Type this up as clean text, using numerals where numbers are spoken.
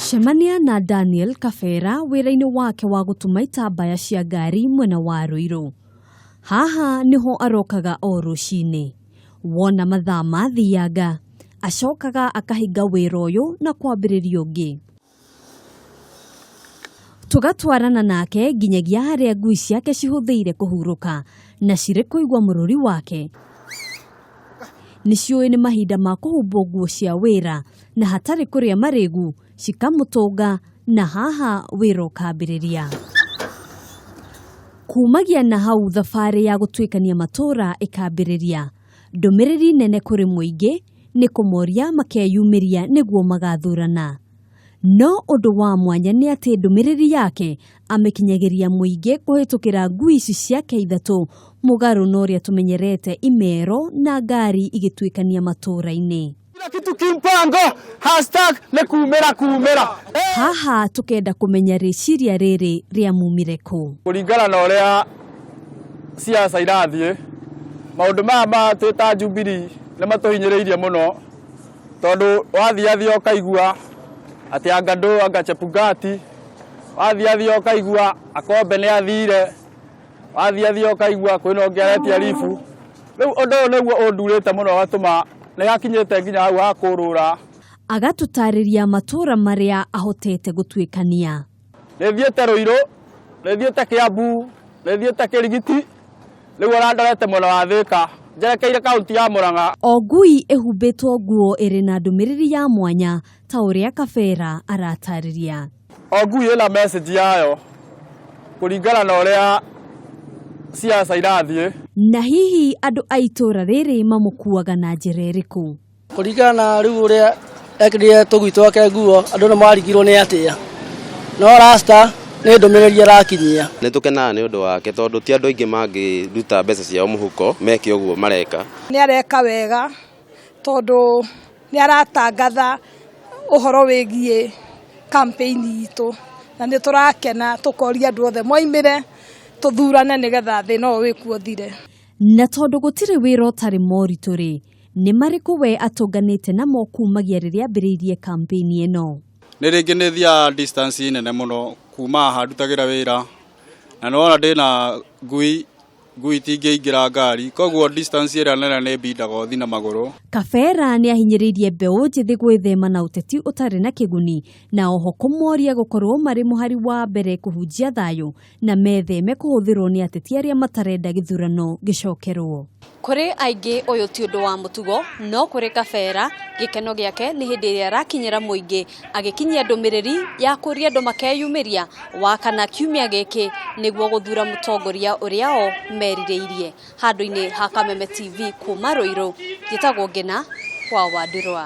Cemania na Daniel Kabera wira-ini wake wa gutuma itambaya cia ngari mwena wa Ruiru. Haha niho arokaga o rucini. Wona mathaa mathianga, acokaga akahinga wira uyu na kwambiriria ungi. Tugatwarana nake nginyagia haria ngui ciake cihuthiire kuhuruka na ciri kuigwa mururi wake. Niciũĩ nĩ mahinda ma kũhumbwo nguo cia wĩra na hatarĩ kũrĩa marĩgu cikamutunga na haha wĩra ũkambĩrĩria. Kumagia na hau thabarĩ ya gũtuĩkania matũra ĩkambĩrĩria. Ndũmĩrĩri nene kũrĩ mũingĩ nĩ kũmoria makiyumiria nĩguo magathurana. No ũndũ wa mwanya nĩ atĩ ndũmĩrĩri yake amĩkinyagĩria mũingĩ kũhĩtũkĩra ngui ici ciake ithatũ mũgarũ na ũrĩa tũmenyerete imero na ngari igĩtuĩkania matũra-inĩ. Kitu kimpango #nĩkumĩra. Haha tũkenda kũmenya rĩciria rĩrĩ rĩa mumire kũ. Kũringana na ũrĩa siasa irathiĩ, maũndũ maya ma twĩta Jubilee nĩ matũhinyĩrĩirie mũno, tondũ wathiathia ũkaigua atĩ Angandũ anga Chepugati, wathiathia ũkaigua Akombe nĩ athire, wathiathia ũkaigua kwĩna ũngĩ aretia ribu. Rĩu ũndũ ũyũ nĩguo ũndurĩte mũno watũma nĩ hakinyĩte nginya hau ha kũrũra. Agatutarĩria matũra marĩa ahotete gũtuĩkania. Nĩthiĩte Ruiru, nĩthiĩte Kiambu, nĩthiĩte Kĩrigiti, rĩu arandorete mwena wa Thika, njerekeire kaunti ya Murang'a. O ngui ĩhumbĩtwo nguo ĩrĩ na ndũmĩrĩri ya mwanya ta ũrĩa Kabera aratarĩria. O ngui ĩna message yayo kũringana na ũrĩa siasa irathiĩ. Na hihi andũ a itũra rĩrĩ mamũkuaga na njĩra ĩrĩkũ? Kũringana na rĩu ũrĩa ekĩrire tũgui twake nguo, andũ nĩ marigirwo nĩ atĩa. No rasta nĩ ndũmĩrĩri arakinyia. Nĩ tũkenaga nĩ ũndũ wake tondũ ti andũ aingĩ mangĩruta mbeca ciao mũhuko meke ũguo mareka. Nĩ areka wega tondũ nĩ aratangatha ũhoro wĩgiĩ campaign itũ, na nĩ tũrakena tũkoria andũ othe moimire tuthurane nĩgetha thĩ no wĩkuo thire. Na tondũ gũtirĩ wĩra ũtarĩ moritũ rĩ, nĩ marĩkũ we atũnganĩte namo kumagia rĩrĩa ambĩrĩirie kampeni ĩno? Nĩ rĩngĩ nĩ thiaga distance nene mũno kuma haha ndutagĩra wĩra, na nĩwona ndĩna ngui tingĩingĩra ngari, koguo distance ĩrĩa nene nĩ mbindaga ũthi na magũrũ. Kabera nĩ ahinyĩrĩirie mbeũ njĩthĩ gwĩthema na ũteti ũtarĩ na kĩguni na oho kũmoria gũkorwo marĩ mũhari wa mbere kuhunjia thayu na metheme kũhũthĩrwo nĩ ateti arĩa matarenda gĩthurano gĩcokerwo. Kũrĩ aingĩ ũyũ ti ũndũ wa mũtugo, no kũrĩ Kabera gĩkeno gĩake nĩ hĩndĩ ĩrĩa arakinyĩra mũingĩ agĩkinyia ndũmĩrĩri ya kũria andũ makeyumiria wakana kiumia gĩkĩ nĩguo gũthura mũtongoria ũrĩa o merirĩirie. Handũ-inĩ ha Kameme TV kuma Ruiru, njĩtagwo Ngina kwa Wandĩrwa.